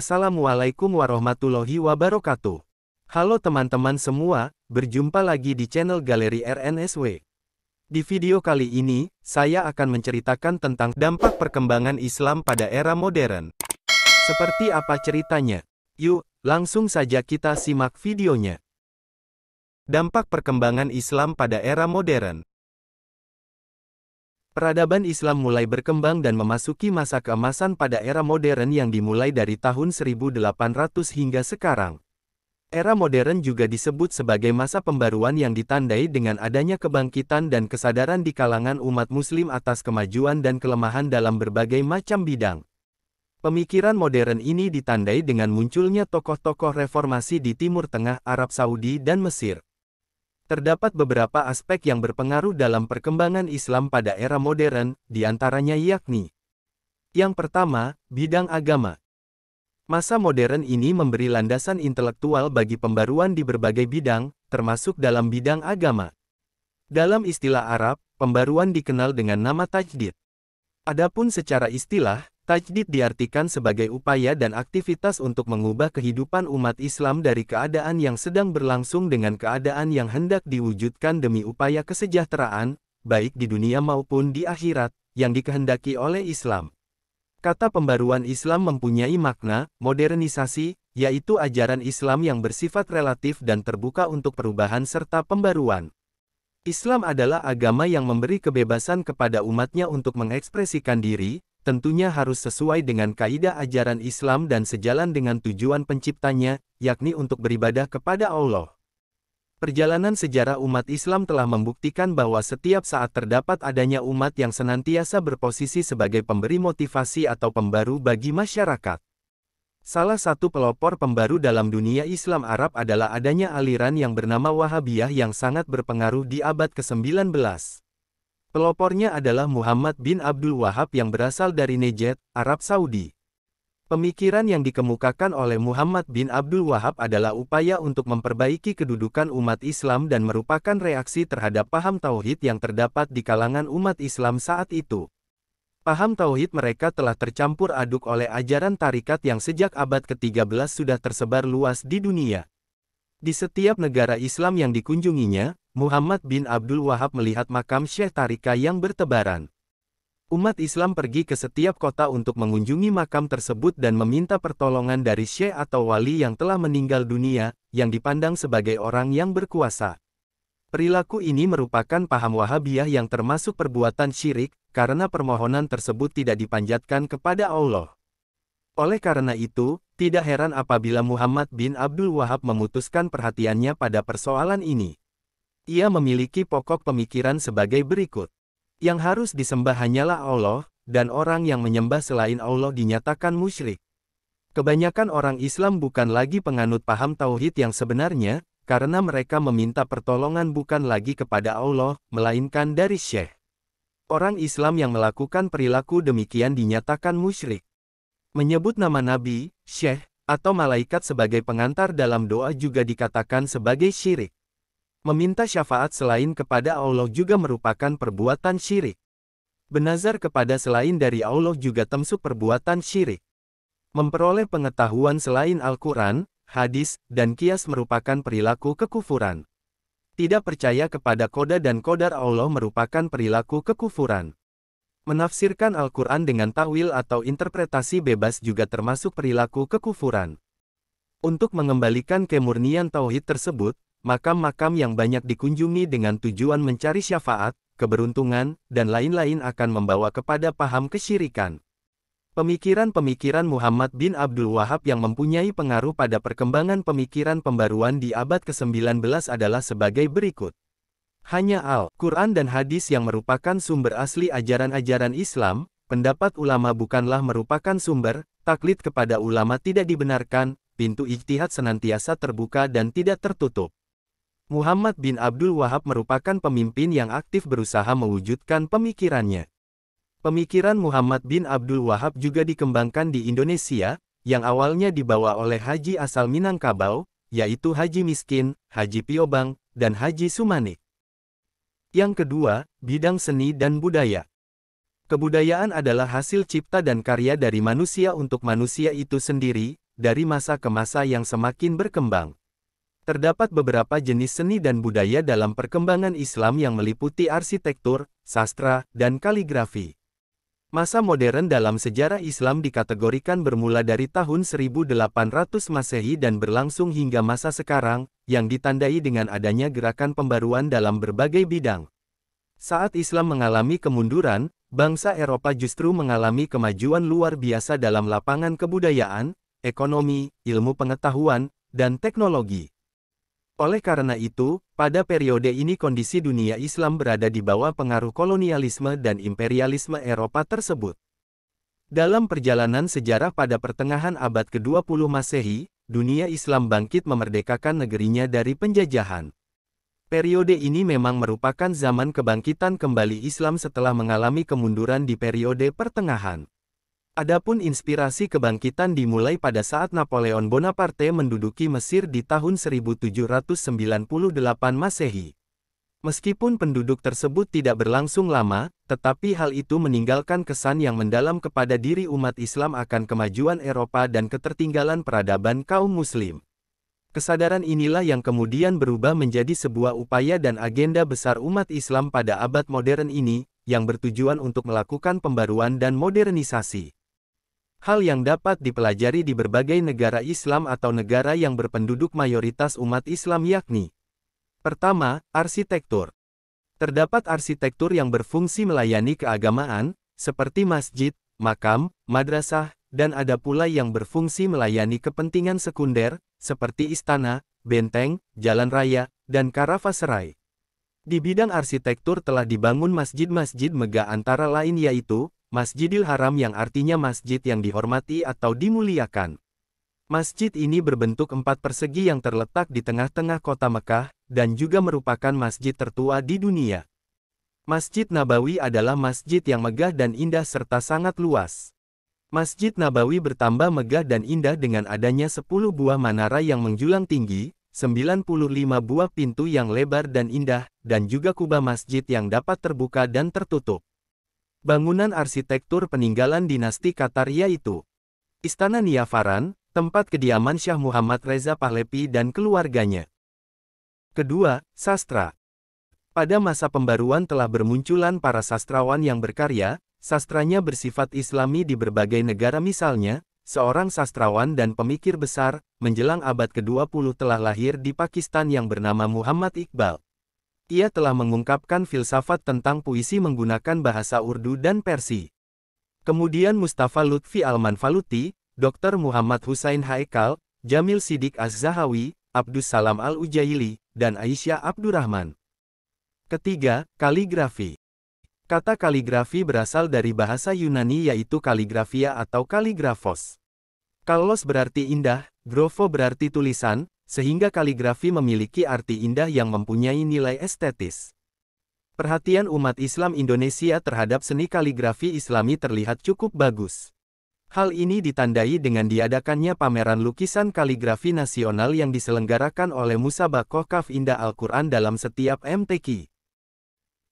Assalamualaikum warahmatullahi wabarakatuh. Halo teman-teman semua, berjumpa lagi di channel Galeri RNSW. Di video kali ini, saya akan menceritakan tentang dampak perkembangan Islam pada era modern. Seperti apa ceritanya? Yuk, langsung saja kita simak videonya. Dampak perkembangan Islam pada era modern. Peradaban Islam mulai berkembang dan memasuki masa keemasan pada era modern yang dimulai dari tahun 1800 hingga sekarang. Era modern juga disebut sebagai masa pembaruan yang ditandai dengan adanya kebangkitan dan kesadaran di kalangan umat muslim atas kemajuan dan kelemahan dalam berbagai macam bidang. Pemikiran modern ini ditandai dengan munculnya tokoh-tokoh reformasi di Timur Tengah, Arab Saudi dan Mesir. Terdapat beberapa aspek yang berpengaruh dalam perkembangan Islam pada era modern, di antaranya yakni: yang pertama, bidang agama. Masa modern ini memberi landasan intelektual bagi pembaruan di berbagai bidang, termasuk dalam bidang agama. Dalam istilah Arab, pembaruan dikenal dengan nama tajdid. Adapun secara istilah, tajdid diartikan sebagai upaya dan aktivitas untuk mengubah kehidupan umat Islam dari keadaan yang sedang berlangsung dengan keadaan yang hendak diwujudkan demi upaya kesejahteraan, baik di dunia maupun di akhirat, yang dikehendaki oleh Islam. Kata pembaruan Islam mempunyai makna modernisasi, yaitu ajaran Islam yang bersifat relatif dan terbuka untuk perubahan serta pembaruan. Islam adalah agama yang memberi kebebasan kepada umatnya untuk mengekspresikan diri, tentunya harus sesuai dengan kaidah ajaran Islam dan sejalan dengan tujuan penciptanya, yakni untuk beribadah kepada Allah. Perjalanan sejarah umat Islam telah membuktikan bahwa setiap saat terdapat adanya umat yang senantiasa berposisi sebagai pemberi motivasi atau pembaru bagi masyarakat. Salah satu pelopor pembaru dalam dunia Islam Arab adalah adanya aliran yang bernama Wahabiyah yang sangat berpengaruh di abad ke-19. Pelopornya adalah Muhammad bin Abdul Wahab yang berasal dari Najd, Arab Saudi. Pemikiran yang dikemukakan oleh Muhammad bin Abdul Wahab adalah upaya untuk memperbaiki kedudukan umat Islam dan merupakan reaksi terhadap paham tauhid yang terdapat di kalangan umat Islam saat itu. Paham tauhid mereka telah tercampur aduk oleh ajaran tarikat yang sejak abad ke-13 sudah tersebar luas di dunia. Di setiap negara Islam yang dikunjunginya, Muhammad bin Abdul Wahab melihat makam syekh tarika yang bertebaran. Umat Islam pergi ke setiap kota untuk mengunjungi makam tersebut dan meminta pertolongan dari syekh atau wali yang telah meninggal dunia, yang dipandang sebagai orang yang berkuasa. Perilaku ini merupakan paham Wahabiyah yang termasuk perbuatan syirik, karena permohonan tersebut tidak dipanjatkan kepada Allah. Oleh karena itu, tidak heran apabila Muhammad bin Abdul Wahab memutuskan perhatiannya pada persoalan ini. Ia memiliki pokok pemikiran sebagai berikut. Yang harus disembah hanyalah Allah, dan orang yang menyembah selain Allah dinyatakan musyrik. Kebanyakan orang Islam bukan lagi penganut paham tauhid yang sebenarnya, karena mereka meminta pertolongan bukan lagi kepada Allah, melainkan dari syekh. Orang Islam yang melakukan perilaku demikian dinyatakan musyrik. Menyebut nama nabi, syekh, atau malaikat sebagai pengantar dalam doa juga dikatakan sebagai syirik. Meminta syafaat selain kepada Allah juga merupakan perbuatan syirik. Bernazar kepada selain dari Allah juga termasuk perbuatan syirik. Memperoleh pengetahuan selain Al-Quran, hadis, dan qiyas merupakan perilaku kekufuran. Tidak percaya kepada qada dan qadar Allah merupakan perilaku kekufuran. Menafsirkan Al-Quran dengan ta'wil atau interpretasi bebas juga termasuk perilaku kekufuran. Untuk mengembalikan kemurnian tauhid tersebut, makam-makam yang banyak dikunjungi dengan tujuan mencari syafaat, keberuntungan, dan lain-lain akan membawa kepada paham kesyirikan. Pemikiran-pemikiran Muhammad bin Abdul Wahab yang mempunyai pengaruh pada perkembangan pemikiran pembaruan di abad ke-19 adalah sebagai berikut. Hanya Al-Quran dan hadis yang merupakan sumber asli ajaran-ajaran Islam, pendapat ulama bukanlah merupakan sumber, taklid kepada ulama tidak dibenarkan, pintu ijtihad senantiasa terbuka dan tidak tertutup. Muhammad bin Abdul Wahab merupakan pemimpin yang aktif berusaha mewujudkan pemikirannya. Pemikiran Muhammad bin Abdul Wahab juga dikembangkan di Indonesia, yang awalnya dibawa oleh haji asal Minangkabau, yaitu Haji Miskin, Haji Piobang, dan Haji Sumanik. Yang kedua, bidang seni dan budaya. Kebudayaan adalah hasil cipta dan karya dari manusia untuk manusia itu sendiri, dari masa ke masa yang semakin berkembang. Terdapat beberapa jenis seni dan budaya dalam perkembangan Islam yang meliputi arsitektur, sastra, dan kaligrafi. Masa modern dalam sejarah Islam dikategorikan bermula dari tahun 1800 Masehi dan berlangsung hingga masa sekarang, yang ditandai dengan adanya gerakan pembaruan dalam berbagai bidang. Saat Islam mengalami kemunduran, bangsa Eropa justru mengalami kemajuan luar biasa dalam lapangan kebudayaan, ekonomi, ilmu pengetahuan, dan teknologi. Oleh karena itu, pada periode ini kondisi dunia Islam berada di bawah pengaruh kolonialisme dan imperialisme Eropa tersebut. Dalam perjalanan sejarah pada pertengahan abad ke-20 Masehi, dunia Islam bangkit memerdekakan negerinya dari penjajahan. Periode ini memang merupakan zaman kebangkitan kembali Islam setelah mengalami kemunduran di periode pertengahan. Adapun inspirasi kebangkitan dimulai pada saat Napoleon Bonaparte menduduki Mesir di tahun 1798 Masehi. Meskipun penduduk tersebut tidak berlangsung lama, tetapi hal itu meninggalkan kesan yang mendalam kepada diri umat Islam akan kemajuan Eropa dan ketertinggalan peradaban kaum Muslim. Kesadaran inilah yang kemudian berubah menjadi sebuah upaya dan agenda besar umat Islam pada abad modern ini, yang bertujuan untuk melakukan pembaruan dan modernisasi. Hal yang dapat dipelajari di berbagai negara Islam atau negara yang berpenduduk mayoritas umat Islam yakni: pertama, arsitektur. Terdapat arsitektur yang berfungsi melayani keagamaan, seperti masjid, makam, madrasah, dan ada pula yang berfungsi melayani kepentingan sekunder, seperti istana, benteng, jalan raya, dan karavasserai. Di bidang arsitektur telah dibangun masjid-masjid megah antara lain yaitu, Masjidil Haram yang artinya masjid yang dihormati atau dimuliakan. Masjid ini berbentuk 4 persegi yang terletak di tengah-tengah kota Mekah, dan juga merupakan masjid tertua di dunia. Masjid Nabawi adalah masjid yang megah dan indah serta sangat luas. Masjid Nabawi bertambah megah dan indah dengan adanya 10 buah menara yang menjulang tinggi, 95 buah pintu yang lebar dan indah, dan juga kubah masjid yang dapat terbuka dan tertutup. Bangunan arsitektur peninggalan dinasti Qatar yaitu Istana Niafaran, tempat kediaman Syah Muhammad Reza Pahlavi dan keluarganya. Kedua, sastra. Pada masa pembaruan telah bermunculan para sastrawan yang berkarya, sastranya bersifat Islami di berbagai negara misalnya, seorang sastrawan dan pemikir besar, menjelang abad ke-20 telah lahir di Pakistan yang bernama Muhammad Iqbal. Ia telah mengungkapkan filsafat tentang puisi menggunakan bahasa Urdu dan Persi. Kemudian Mustafa Lutfi Al-Manfaluti, Dr. Muhammad Husain Haikal, Jamil Siddiq Az-Zahawi, Abdus Salam Al-Ujaili, dan Aisyah Abdurrahman. Ketiga, kaligrafi. Kata kaligrafi berasal dari bahasa Yunani yaitu kaligrafia atau kaligrafos. Kalos berarti indah, grafo berarti tulisan, sehingga kaligrafi memiliki arti indah yang mempunyai nilai estetis. Perhatian umat Islam Indonesia terhadap seni kaligrafi Islami terlihat cukup bagus. Hal ini ditandai dengan diadakannya pameran lukisan kaligrafi nasional yang diselenggarakan oleh Musabaqoh Kaf Indah Al-Quran dalam setiap MTQ.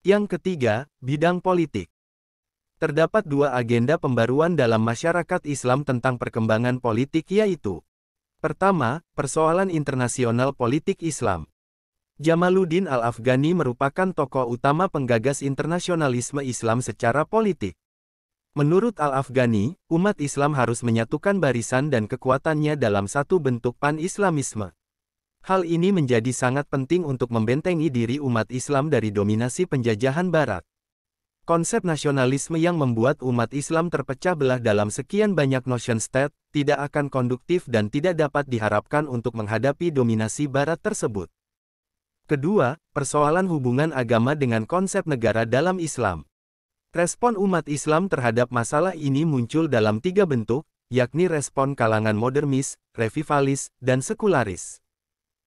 Yang ketiga, bidang politik. Terdapat 2 agenda pembaruan dalam masyarakat Islam tentang perkembangan politik yaitu: pertama, persoalan internasional politik Islam. Jamaluddin Al-Afghani merupakan tokoh utama penggagas internasionalisme Islam secara politik. Menurut Al-Afghani, umat Islam harus menyatukan barisan dan kekuatannya dalam satu bentuk pan-Islamisme. Hal ini menjadi sangat penting untuk membentengi diri umat Islam dari dominasi penjajahan Barat. Konsep nasionalisme yang membuat umat Islam terpecah belah dalam sekian banyak nation state, tidak akan konduktif dan tidak dapat diharapkan untuk menghadapi dominasi Barat tersebut. Kedua, persoalan hubungan agama dengan konsep negara dalam Islam. Respon umat Islam terhadap masalah ini muncul dalam 3 bentuk, yakni respon kalangan modernis, revivalis, dan sekularis.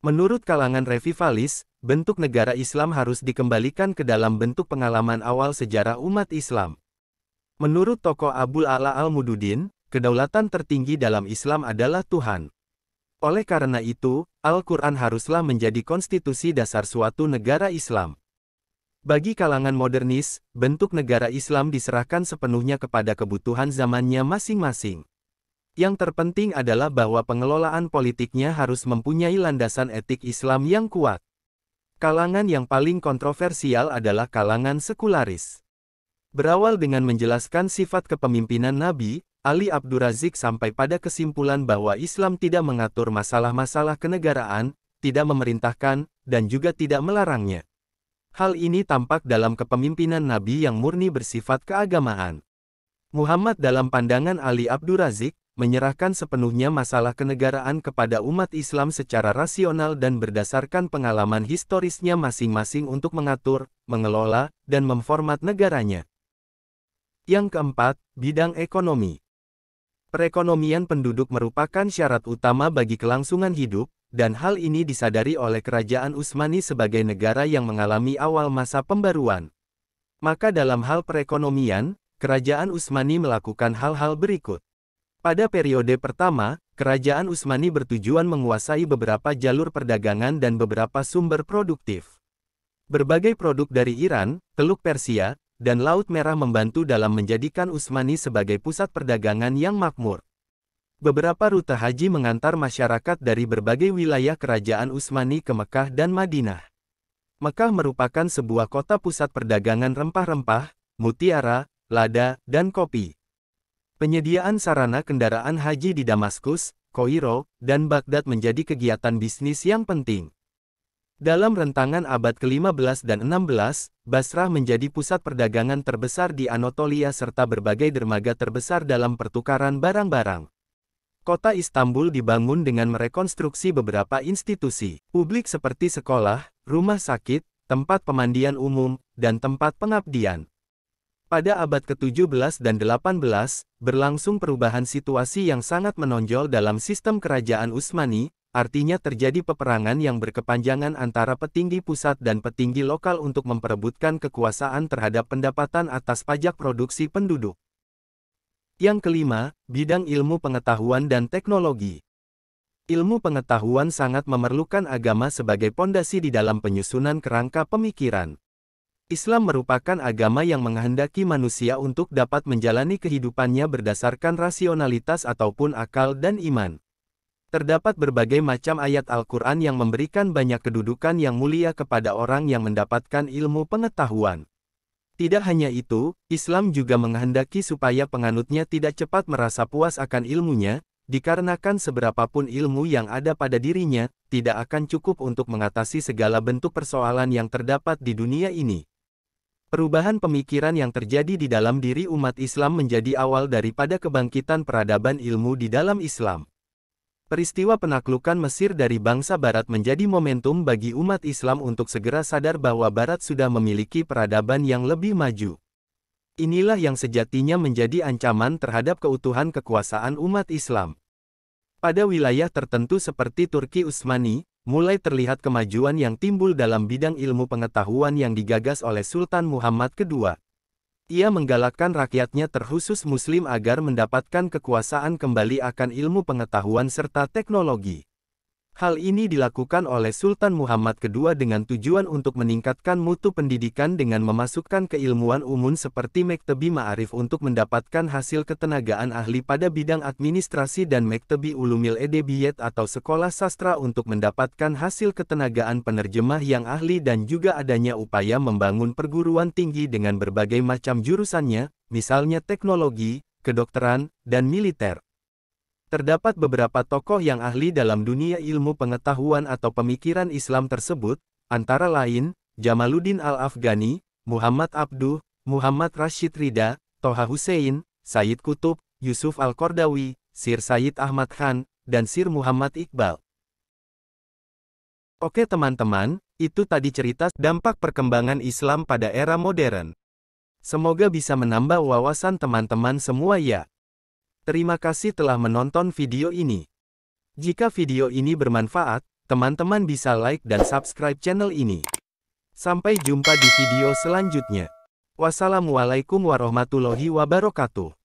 Menurut kalangan revivalis, bentuk negara Islam harus dikembalikan ke dalam bentuk pengalaman awal sejarah umat Islam. Menurut tokoh Abul A'la Al-Mududin, kedaulatan tertinggi dalam Islam adalah Tuhan. Oleh karena itu, Al-Quran haruslah menjadi konstitusi dasar suatu negara Islam. Bagi kalangan modernis, bentuk negara Islam diserahkan sepenuhnya kepada kebutuhan zamannya masing-masing. Yang terpenting adalah bahwa pengelolaan politiknya harus mempunyai landasan etik Islam yang kuat. Kalangan yang paling kontroversial adalah kalangan sekularis. Berawal dengan menjelaskan sifat kepemimpinan Nabi, Ali Abdurazik sampai pada kesimpulan bahwa Islam tidak mengatur masalah-masalah kenegaraan, tidak memerintahkan, dan juga tidak melarangnya. Hal ini tampak dalam kepemimpinan Nabi yang murni bersifat keagamaan. Muhammad dalam pandangan Ali Abdurazik, menyerahkan sepenuhnya masalah kenegaraan kepada umat Islam secara rasional dan berdasarkan pengalaman historisnya masing-masing untuk mengatur, mengelola, dan memformat negaranya. Yang keempat, bidang ekonomi. Perekonomian penduduk merupakan syarat utama bagi kelangsungan hidup, dan hal ini disadari oleh Kerajaan Utsmani sebagai negara yang mengalami awal masa pembaruan. Maka dalam hal perekonomian, Kerajaan Utsmani melakukan hal-hal berikut. Pada periode pertama, Kerajaan Utsmani bertujuan menguasai beberapa jalur perdagangan dan beberapa sumber produktif. Berbagai produk dari Iran, Teluk Persia, dan Laut Merah membantu dalam menjadikan Utsmani sebagai pusat perdagangan yang makmur. Beberapa rute haji mengantar masyarakat dari berbagai wilayah Kerajaan Utsmani ke Mekah dan Madinah. Mekah merupakan sebuah kota pusat perdagangan rempah-rempah, mutiara, lada, dan kopi. Penyediaan sarana kendaraan haji di Damaskus, Kairo, dan Baghdad menjadi kegiatan bisnis yang penting. Dalam rentangan abad ke-15 dan 16, Basrah menjadi pusat perdagangan terbesar di Anatolia serta berbagai dermaga terbesar dalam pertukaran barang-barang. Kota Istanbul dibangun dengan merekonstruksi beberapa institusi publik seperti sekolah, rumah sakit, tempat pemandian umum, dan tempat pengabdian. Pada abad ke-17 dan 18, berlangsung perubahan situasi yang sangat menonjol dalam sistem kerajaan Utsmani, artinya terjadi peperangan yang berkepanjangan antara petinggi pusat dan petinggi lokal untuk memperebutkan kekuasaan terhadap pendapatan atas pajak produksi penduduk. Yang kelima, bidang ilmu pengetahuan dan teknologi. Ilmu pengetahuan sangat memerlukan agama sebagai pondasi di dalam penyusunan kerangka pemikiran. Islam merupakan agama yang menghendaki manusia untuk dapat menjalani kehidupannya berdasarkan rasionalitas ataupun akal dan iman. Terdapat berbagai macam ayat Al-Quran yang memberikan banyak kedudukan yang mulia kepada orang yang mendapatkan ilmu pengetahuan. Tidak hanya itu, Islam juga menghendaki supaya penganutnya tidak cepat merasa puas akan ilmunya, dikarenakan seberapapun ilmu yang ada pada dirinya, tidak akan cukup untuk mengatasi segala bentuk persoalan yang terdapat di dunia ini. Perubahan pemikiran yang terjadi di dalam diri umat Islam menjadi awal daripada kebangkitan peradaban ilmu di dalam Islam. Peristiwa penaklukan Mesir dari bangsa Barat menjadi momentum bagi umat Islam untuk segera sadar bahwa Barat sudah memiliki peradaban yang lebih maju. Inilah yang sejatinya menjadi ancaman terhadap keutuhan kekuasaan umat Islam. Pada wilayah tertentu seperti Turki Utsmani, mulai terlihat kemajuan yang timbul dalam bidang ilmu pengetahuan yang digagas oleh Sultan Muhammad II. Ia menggalakkan rakyatnya terkhusus Muslim agar mendapatkan kekuasaan kembali akan ilmu pengetahuan serta teknologi. Hal ini dilakukan oleh Sultan Muhammad II dengan tujuan untuk meningkatkan mutu pendidikan dengan memasukkan keilmuan umum seperti Mektebi Ma'arif untuk mendapatkan hasil ketenagaan ahli pada bidang administrasi dan Mektebi Ulumil Edebiyat atau sekolah sastra untuk mendapatkan hasil ketenagaan penerjemah yang ahli dan juga adanya upaya membangun perguruan tinggi dengan berbagai macam jurusannya, misalnya teknologi, kedokteran, dan militer. Terdapat beberapa tokoh yang ahli dalam dunia ilmu pengetahuan atau pemikiran Islam tersebut, antara lain, Jamaluddin Al-Afghani, Muhammad Abduh, Muhammad Rashid Ridha, Toha Hussein, Sayyid Qutb, Yusuf Al-Qardawi, Sir Sayyid Ahmad Khan, dan Sir Muhammad Iqbal. Oke teman-teman, itu tadi cerita dampak perkembangan Islam pada era modern. Semoga bisa menambah wawasan teman-teman semua ya. Terima kasih telah menonton video ini. Jika video ini bermanfaat, teman-teman bisa like dan subscribe channel ini. Sampai jumpa di video selanjutnya. Wassalamualaikum warahmatullahi wabarakatuh.